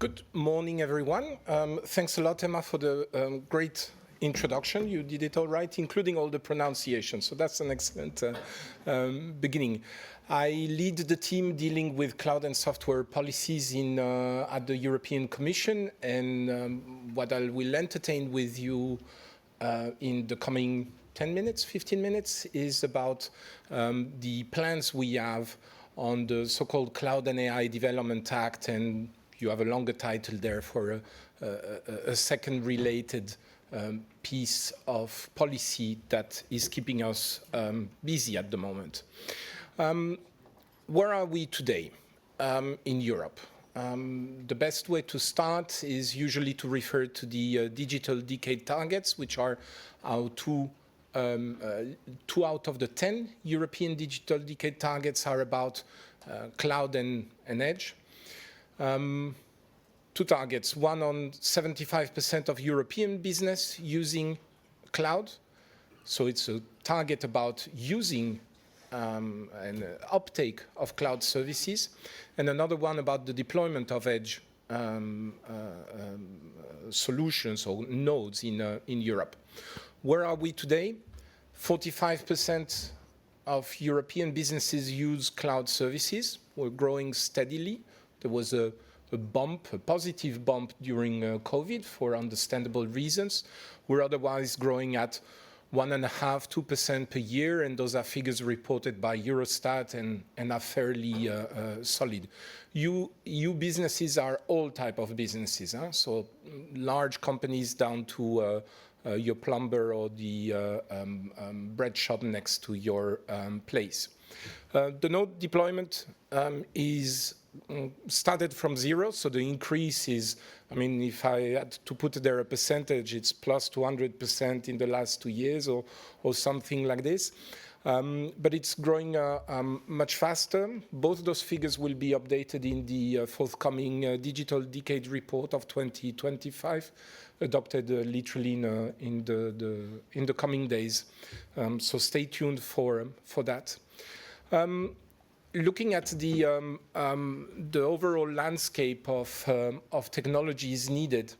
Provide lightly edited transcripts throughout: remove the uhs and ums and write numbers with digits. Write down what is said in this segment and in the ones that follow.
Good morning, everyone. Thanks a lot, Emma, for the great introduction. You did it all right, including all the pronunciation. So that's an excellent beginning. I lead the team dealing with cloud and software policies at the European Commission. And what I will entertain with you in the coming 10 minutes, 15 minutes, is about the plans we have on the so-called Cloud and AI Development Act, and you have a longer title there for a second related piece of policy that is keeping us busy at the moment. Where are we today in Europe? The best way to start is usually to refer to the digital decade targets, which are our two out of the 10 European digital decade targets are about cloud and edge. Two targets, one on 75% of European business using cloud. So it's a target about using an uptake of cloud services, and another one about the deployment of edge solutions or nodes in Europe. Where are we today? 45% of European businesses use cloud services. We're growing steadily. There was a positive bump during COVID for understandable reasons. We're otherwise growing at 1.5–2% per year, and those are figures reported by Eurostat and are fairly solid. EU businesses are all type of businesses, so large companies down to your plumber or the bread shop next to your place. The node deployment is started from zero, so the increase is, I mean, if I had to put there a percentage, it's plus 200% in the last 2 years or something like this. But it's growing much faster. Both those figures will be updated in the forthcoming Digital Decade Report of 2025, adopted literally in the coming days. So stay tuned for that. Looking at the overall landscape of technologies needed,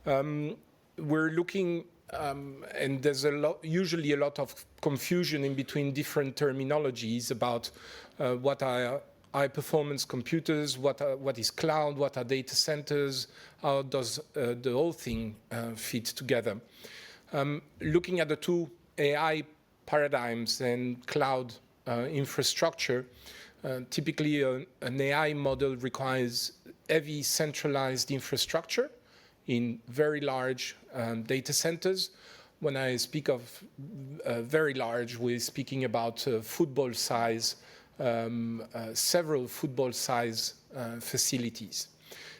we're looking, and there's usually a lot of confusion in between different terminologies about what are high-performance computers, what is cloud, what are data centers, how does the whole thing fit together. Looking at the two AI paradigms and cloud infrastructure, typically an AI model requires heavy centralized infrastructure in very large data centers. When I speak of very large, we're speaking about football size, several football size facilities.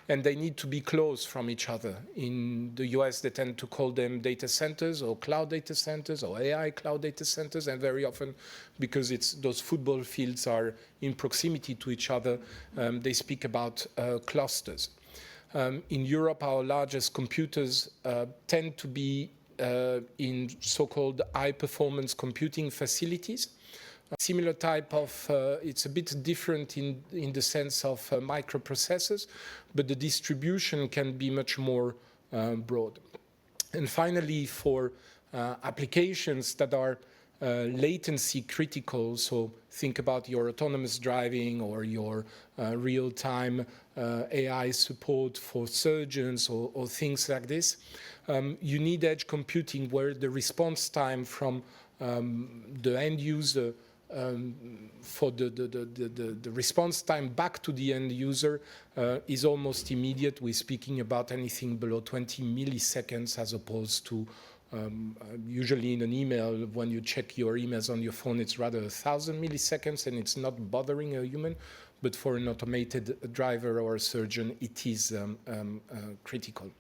And they need to be close from each other. In the US, they tend to call them data centers or cloud data centers or AI cloud data centers, and very often, because those football fields are in proximity to each other, they speak about clusters. In Europe, our largest computers tend to be in so-called high-performance computing facilities. Similar type of, it's a bit different in the sense of microprocessors, but the distribution can be much more broad. And finally, for applications that are latency critical, so think about your autonomous driving or your real-time AI support for surgeons or things like this, you need edge computing where the response time from the end user for the response time back to the end user is almost immediate. We're speaking about anything below 20 milliseconds as opposed to usually in an email, when you check your emails on your phone, it's rather 1,000 milliseconds and it's not bothering a human. But for an automated driver or a surgeon, it is critical.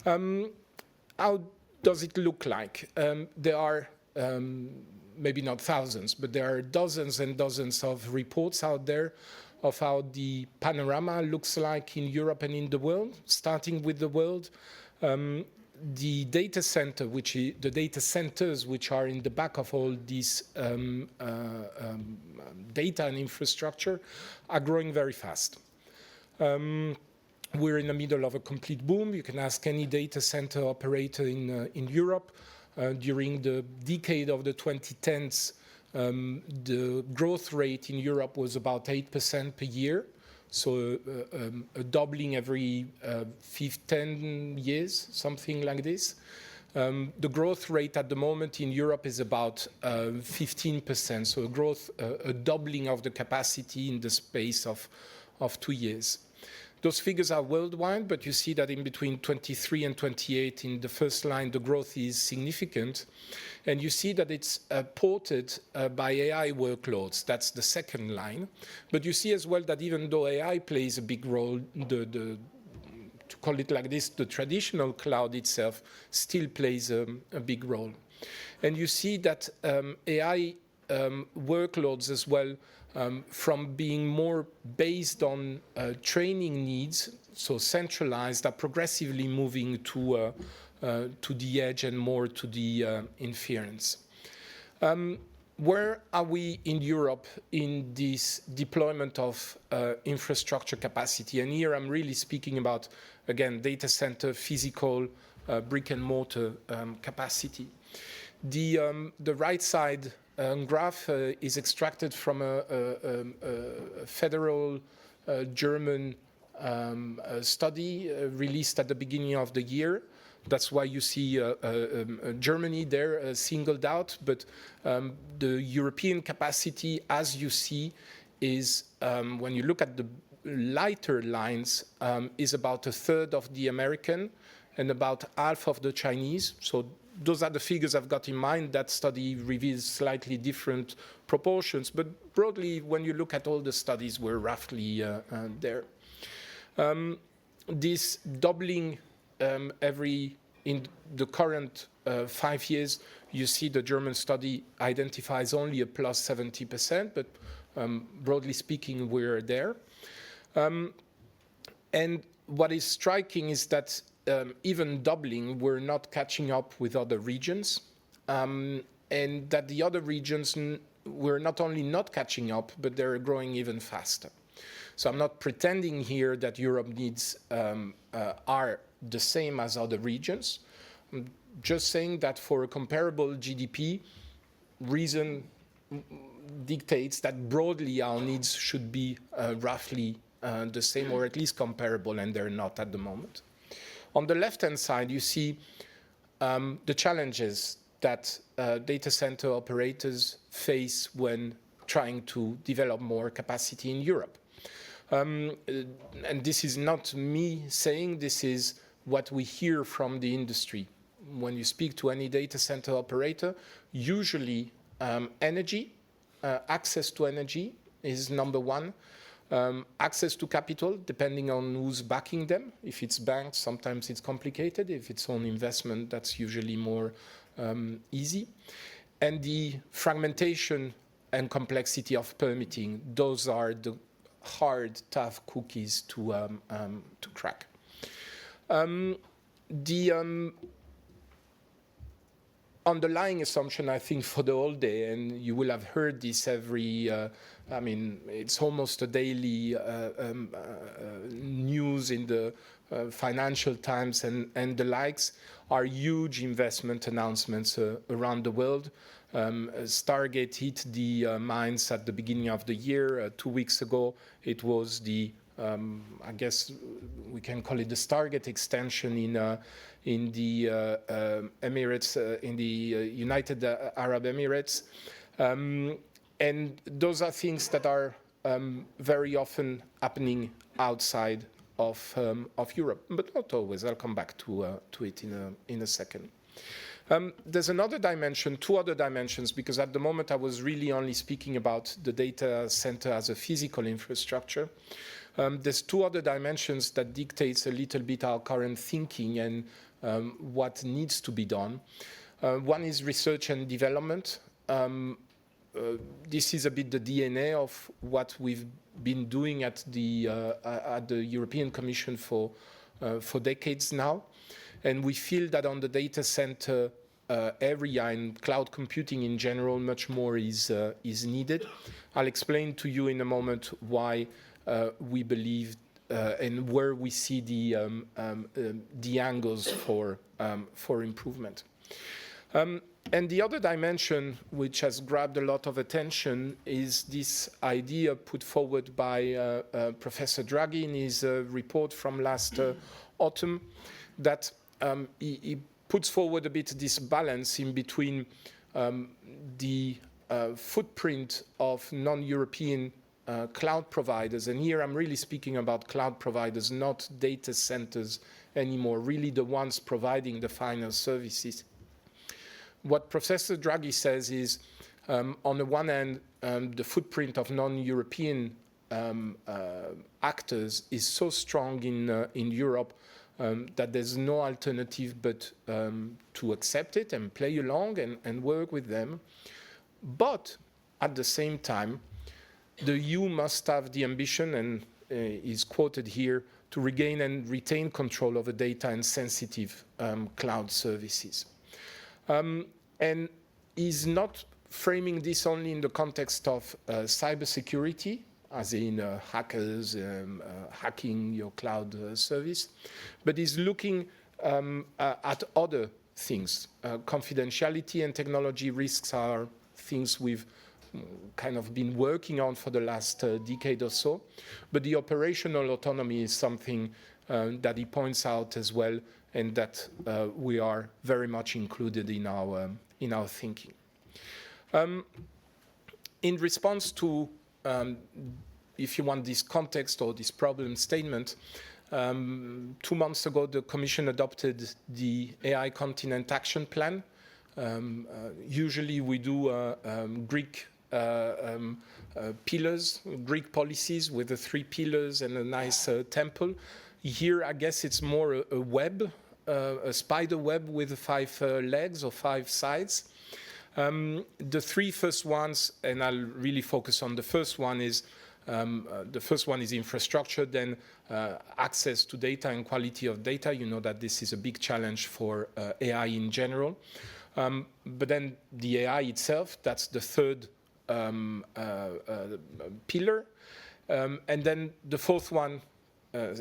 How does it look like? There are maybe not thousands, but there are dozens and dozens of reports out there of how the panorama looks like in Europe and in the world. Starting with the world, the data center, the data centers which are in the back of all these data and infrastructure, are growing very fast. we're in the middle of a complete boom. You can ask any data center operator in Europe. During the decade of the 2010s, the growth rate in Europe was about 8% per year. So a doubling every 10 years, something like this. The growth rate at the moment in Europe is about 15%. So a doubling of the capacity in the space of 2 years. Those figures are worldwide, but you see that in between 23 and 28 in the first line, the growth is significant. And you see that it's ported by AI workloads. That's the second line. But you see as well that even though AI plays a big role, to call it like this, the traditional cloud itself still plays a big role. And you see that AI workloads as well, from being more based on training needs, so centralized, are progressively moving to the edge and more to the inference. Where are we in Europe in this deployment of infrastructure capacity? And here I'm really speaking about, again, data center, physical, brick and mortar capacity. The right side graph is extracted from a federal German study released at the beginning of the year. That's why you see Germany there singled out. But the European capacity, as you see, is, when you look at the lighter lines, is about a third of the American and about half of the Chinese. So those are the figures I've got in mind. That study reveals slightly different proportions. But broadly, when you look at all the studies, we're roughly there. This doubling in the current 5 years, you see the German study identifies only a plus 70%, but broadly speaking, we're there. And what is striking is that even doubling, we're not catching up with other regions, and that the other regions, we're not only not catching up, but they're growing even faster. So I'm not pretending here that Europe needs are the same as other regions. I'm just saying that for a comparable GDP, reason dictates that broadly our needs should be roughly the same, or at least comparable, and they're not at the moment. On the left-hand side, you see the challenges that data center operators face when trying to develop more capacity in Europe. And this is not me saying, this is what we hear from the industry. When you speak to any data center operator, usually energy, access to energy is number one. Access to capital, depending on who's backing them. If it's banks, sometimes it's complicated. If it's own investment, that's usually more easy. And the fragmentation and complexity of permitting, those are the hard, tough cookies to crack. The underlying assumption, I think, for the whole day, and you will have heard this every, it's almost a daily news in the Financial Times and the likes, are huge investment announcements around the world. Stargate hit the mines at the beginning of the year. 2 weeks ago, it was the, I guess we can call it the Stargate extension in the Emirates, in the United Arab Emirates. And those are things that are very often happening outside of Europe, but not always. I'll come back to it in a second. There's another dimension, two other dimensions, because at the moment I was really only speaking about the data center as a physical infrastructure. There's two other dimensions that dictates a little bit our current thinking and what needs to be done. One is research and development. This is a bit the DNA of what we've been doing at the European Commission for decades now. And we feel that on the data center area and cloud computing in general, much more is needed. I'll explain to you in a moment why we believe and where we see the angles for improvement. And the other dimension, which has grabbed a lot of attention, is this idea put forward by Professor Draghi in his report from last autumn, that he puts forward a bit this balance in between the footprint of non-European cloud providers. And here I'm really speaking about cloud providers, not data centers anymore, really the ones providing the final services. What Professor Draghi says is, on the one hand, the footprint of non-European actors is so strong in Europe that there's no alternative but to accept it and play along and work with them. But at the same time, the EU must have the ambition, and is quoted here, to regain and retain control over data and sensitive cloud services. And is not framing this only in the context of cybersecurity, as in hackers hacking your cloud service, but is looking at other things. Confidentiality and technology risks are things we've kind of been working on for the last decade or so, but the operational autonomy is something that he points out as well, and that we are very much included in our thinking. In response to, if you want, this context or this problem statement, 2 months ago the Commission adopted the AI Continent Action Plan. Usually we do Greek pillars, Greek policies with the 3 pillars and a nice temple. Here, I guess it's more a web, a spider web with 5 legs or 5 sides. The 3 first ones, and I'll really focus on the first one, is infrastructure, then access to data and quality of data. You know that this is a big challenge for AI in general. But then the AI itself, that's the third pillar. And then the fourth one,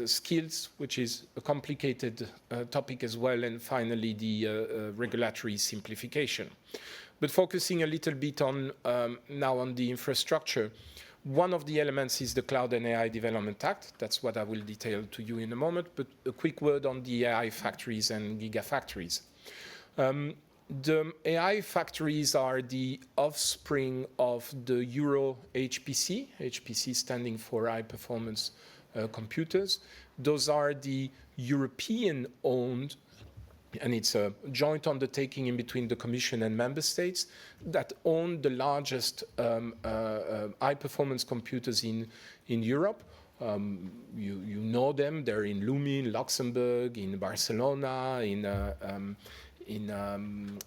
skills, which is a complicated topic as well, and finally the regulatory simplification. But focusing a little bit on now on the infrastructure, one of the elements is the Cloud and AI Development Act. That's what I will detail to you in a moment, but a quick word on the AI factories and gigafactories. The AI factories are the offspring of the Euro HPC, HPC standing for high performance computers. Those are the European-owned, and it's a joint undertaking in between the Commission and member states, that own the largest high-performance computers in Europe. You know them. They're in Lumi, in Luxembourg, in Barcelona, in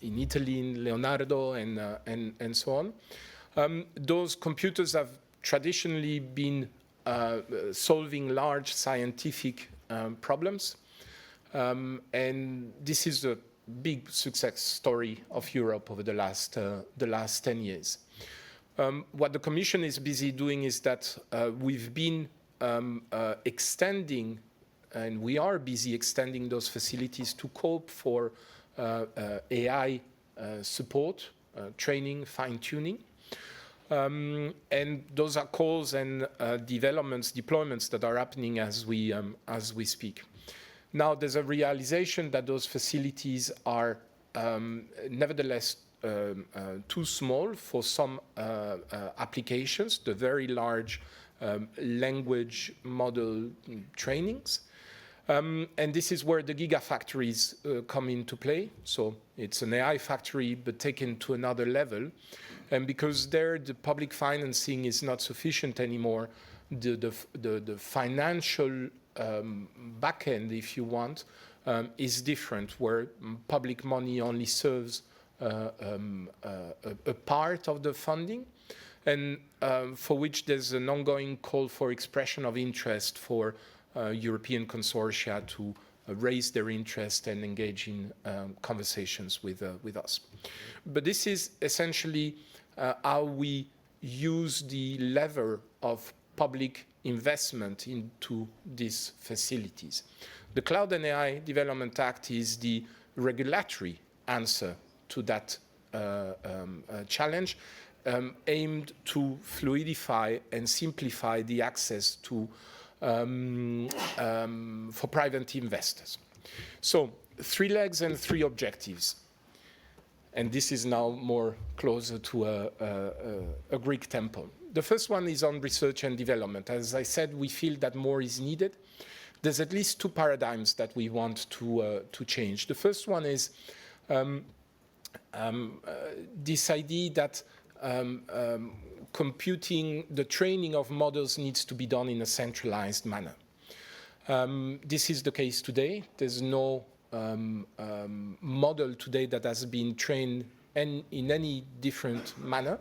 Italy, in Leonardo, and so on. Those computers have traditionally been solving large scientific problems. And this is a big success story of Europe over the last 10 years. What the Commission is busy doing is that we've been extending, and we are busy extending those facilities to cope for AI support, training, fine-tuning. And those are calls and deployments that are happening as we speak. Now, there's a realization that those facilities are nevertheless too small for some applications, the very large language model trainings. And this is where the gigafactories come into play. So it's an AI factory, but taken to another level. And because there the public financing is not sufficient anymore, the financial back end, if you want, is different, where public money only serves a part of the funding, and for which there's an ongoing call for expression of interest for European consortia to raise their interest and engage in conversations with us. But this is essentially how we use the lever of public investment into these facilities. The Cloud and AI Development Act is the regulatory answer to that challenge, aimed to fluidify and simplify the access to for private investors. So 3 legs and 3 objectives. And this is now more closer to a Greek temple. The first one is on research and development. As I said, we feel that more is needed. There's at least 2 paradigms that we want to change. The first one is this idea that computing, the training of models needs to be done in a centralized manner. This is the case today. There's no model today that has been trained in any different manner.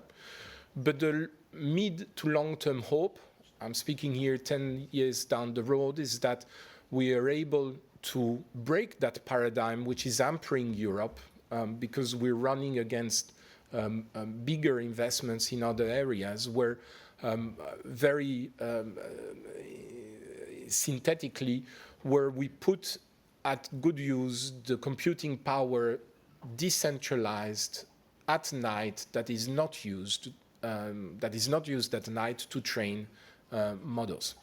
But the mid to long-term hope, I'm speaking here 10 years down the road, is that we are able to break that paradigm which is hampering Europe because we're running against bigger investments in other areas where very synthetically, where we put at good use the computing power decentralized at night that is not used at night to train models.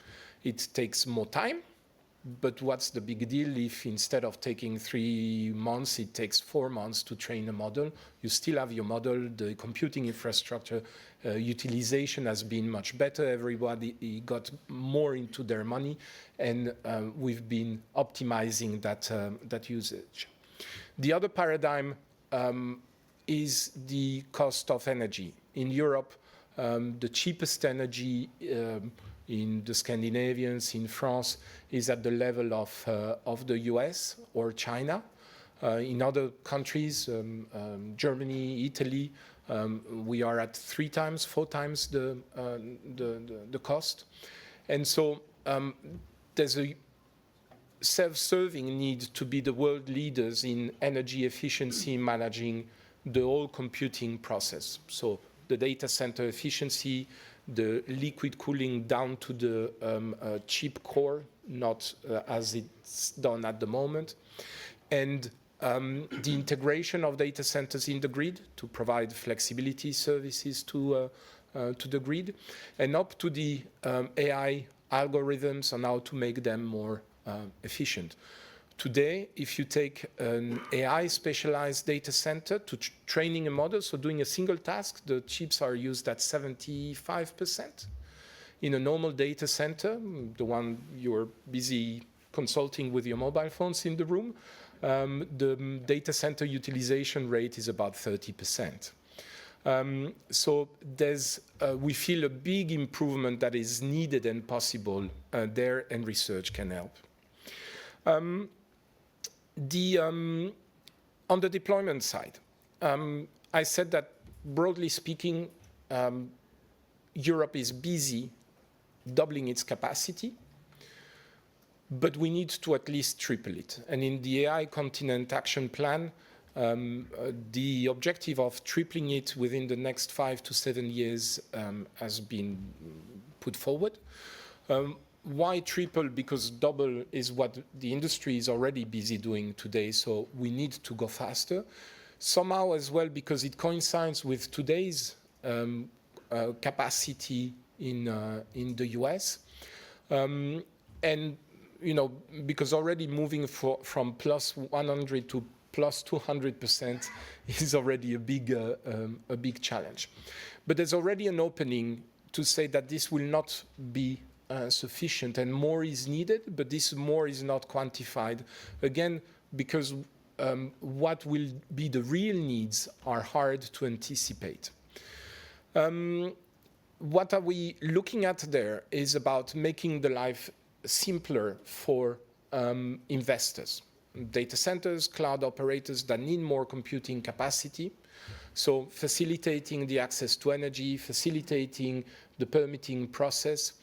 It takes more time, but what's the big deal if instead of taking 3 months, it takes 4 months to train a model? You still have your model, the computing infrastructure utilization has been much better, everybody got more into their money, and we've been optimizing that usage. The other paradigm is the cost of energy. In Europe, the cheapest energy in the Scandinavians, in France, is at the level of the US or China. In other countries, Germany, Italy, we are at 3 times, 4 times the cost. And so there's a self-serving need to be the world leaders in energy efficiency, managing the whole computing process. So the data center efficiency, the liquid cooling down to the chip core, not as it's done at the moment, and the integration of data centers in the grid to provide flexibility services to the grid, and up to the AI algorithms on how to make them more efficient. Today, if you take an AI specialized data center to training a model, so doing a single task, the chips are used at 75%. In a normal data center, the one you're busy consulting with your mobile phones in the room, the data center utilization rate is about 30%. So there's, we feel a big improvement that is needed and possible there, and research can help. On the deployment side, I said that broadly speaking, Europe is busy doubling its capacity, but we need to at least triple it. And in the AI Continent Action Plan, the objective of tripling it within the next 5 to 7 years has been put forward. Why triple? Because double is what the industry is already busy doing today, so we need to go faster. Somehow as well, because it coincides with today's capacity in the US. And, you know, because already moving from plus 100 to plus 200% is already a big challenge. But there's already an opening to say that this will not be sufficient and more is needed, but this more is not quantified. Again, because what will be the real needs are hard to anticipate. What are we looking at there is about making the life simpler for investors, data centers, cloud operators that need more computing capacity. So facilitating the access to energy, facilitating the permitting process.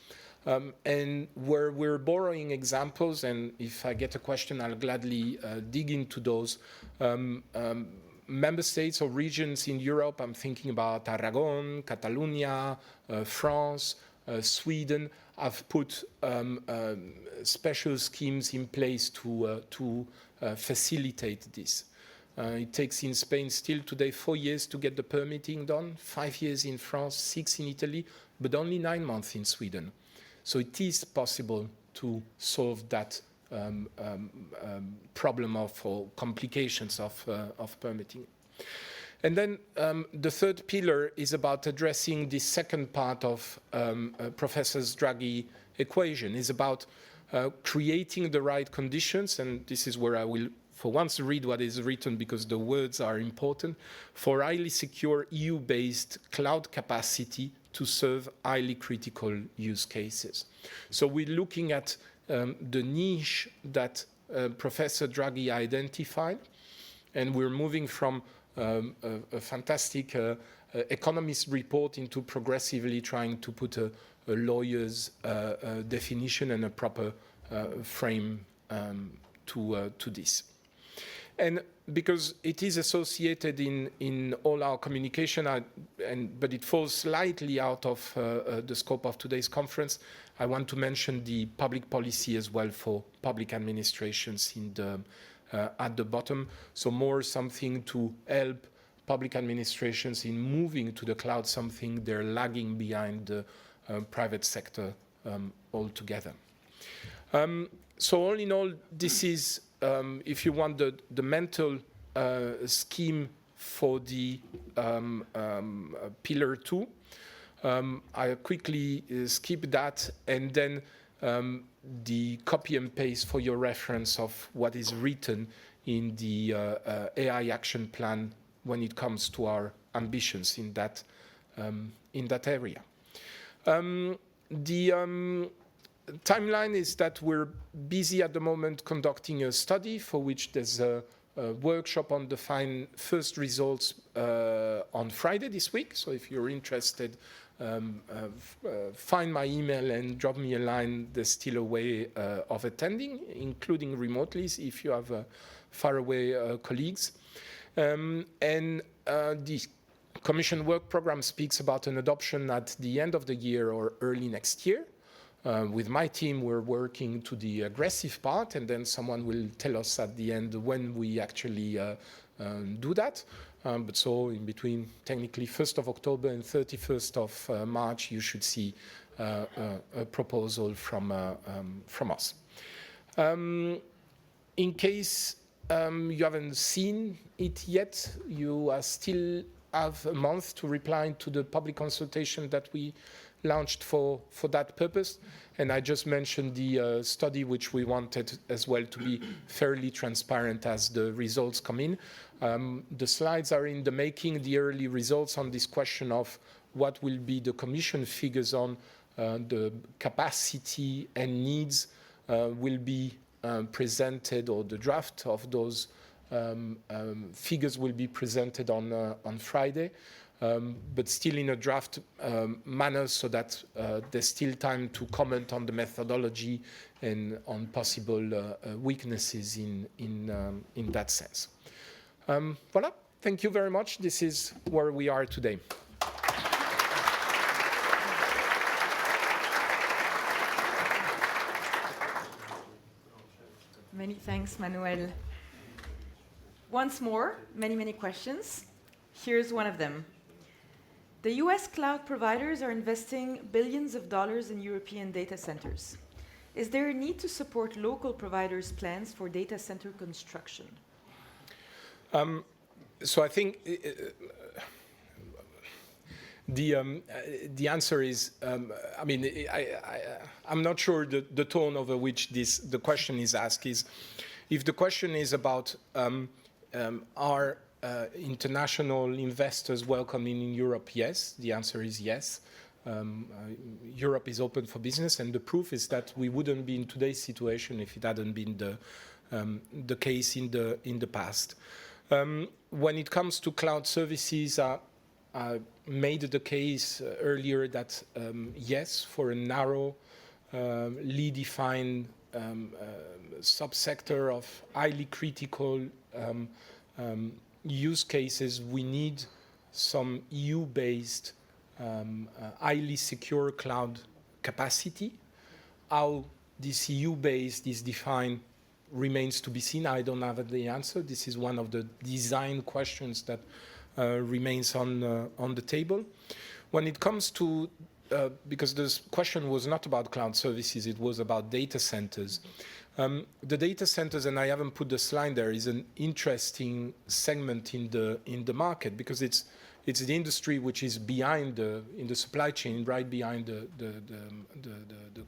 And where we're borrowing examples, and if I get a question, I'll gladly dig into those. Member states or regions in Europe, I'm thinking about Aragon, Catalonia, France, Sweden, have put special schemes in place to facilitate this. It takes in Spain still today 4 years to get the permitting done, 5 years in France, 6 in Italy, but only 9 months in Sweden. So it is possible to solve that problem or complications of permitting. And then the third pillar is about addressing the second part of Professor Draghi's equation, is about creating the right conditions, and this is where I will for once read what is written because the words are important, for highly secure EU-based cloud capacity to serve highly critical use cases. So we're looking at the niche that Professor Draghi identified, and we're moving from a fantastic economist report into progressively trying to put a lawyer's definition and a proper frame to this. And because it is associated in all our communication, but it falls slightly out of the scope of today's conference, I want to mention the public policy as well for public administrations at the bottom. So more something to help public administrations in moving to the cloud, something they're lagging behind the private sector altogether. So all in all, this is, if you want, the mental scheme for the pillar 2. I quickly skip that, and then the copy and paste for your reference of what is written in the AI action plan when it comes to our ambitions in that area. The timeline is that we're busy at the moment conducting a study for which there's a workshop on the first results on Friday this week. So if you're interested, find my email and drop me a line. There's still a way of attending, including remotely if you have faraway colleagues. And the Commission work program speaks about an adoption at the end of the year or early next year. With my team, we're working to the aggressive part, and then someone will tell us at the end when we actually do that. But so in between, technically, 1st of October and 31st of March, you should see a proposal from us. In case you haven't seen it yet, you still have a month to reply to the public consultation that we launched for that purpose. And I just mentioned the study, which we wanted as well to be fairly transparent as the results come in. The slides are in the making. The early results on this question of what will be the Commission figures on the capacity and needs will be presented, or the draft of those figures will be presented on Friday. But still in a draft manner, so that there's still time to comment on the methodology and on possible weaknesses in that sense. Voilà, thank you very much. This is where we are today. Many thanks, Manuel. Once more, many questions. Here's one of them. The US cloud providers are investing billions of dollars in European data centers. Is there a need to support local providers' plans for data center construction? So I think the answer is, I mean, I'm not sure the tone over which the question is asked is, if the question is about are international investors welcome in Europe, yes. The answer is yes. Europe is open for business, and the proof is that we wouldn't be in today's situation if it hadn't been the case in the past. When it comes to cloud services, I made the case earlier that yes, for a narrow, defined subsector of highly critical use cases, we need some EU-based, highly secure cloud capacity. how this EU base is defined remains to be seen. I don't have the answer. This is one of the design questions that remains on the table. When it comes to, because this question was not about cloud services, it was about data centers. The data centers, and I haven't put the slide there, is an interesting segment in the market because it's the industry which is behind in the supply chain, right behind the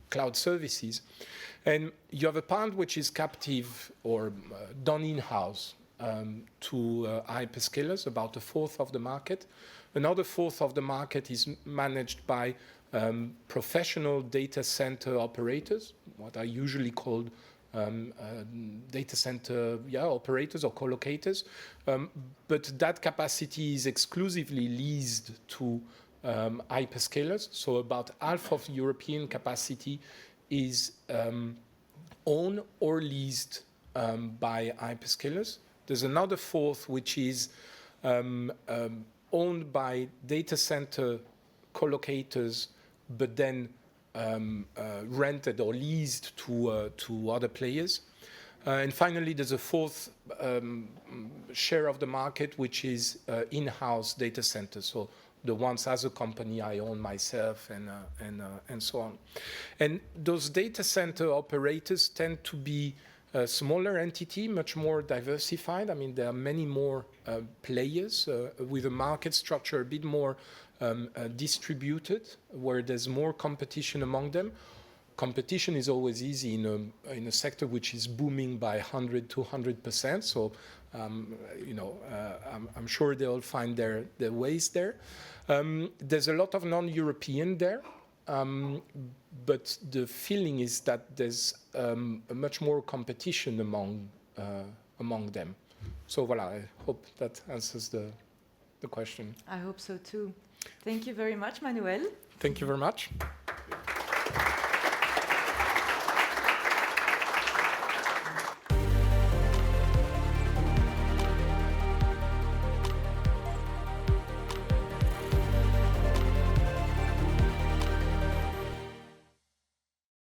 cloud services. And you have a part which is captive or done in-house to hyperscalers, about a fourth of the market. Another fourth of the market is managed by professional data center operators, what are usually called data center operators or collocators. But that capacity is exclusively leased to hyperscalers. So about half of European capacity is owned or leased by hyperscalers. There's another fourth which is owned by data center collocators, but then rented or leased to other players. And finally, there's a fourth share of the market, which is in-house data centers. So the ones as a company I own myself and so on. And those data center operators tend to be a smaller entity, much more diversified. I mean, there are many more players with a market structure a bit more distributed, where there's more competition among them. Competition is always easy in a sector which is booming by 100, 200%. So, I'm sure they'll find their ways there. There's a lot of non-European there. But the feeling is that there's much more competition among them. So voilà, I hope that answers the question. I hope so too. Thank you very much, Manuel. Thank you very much.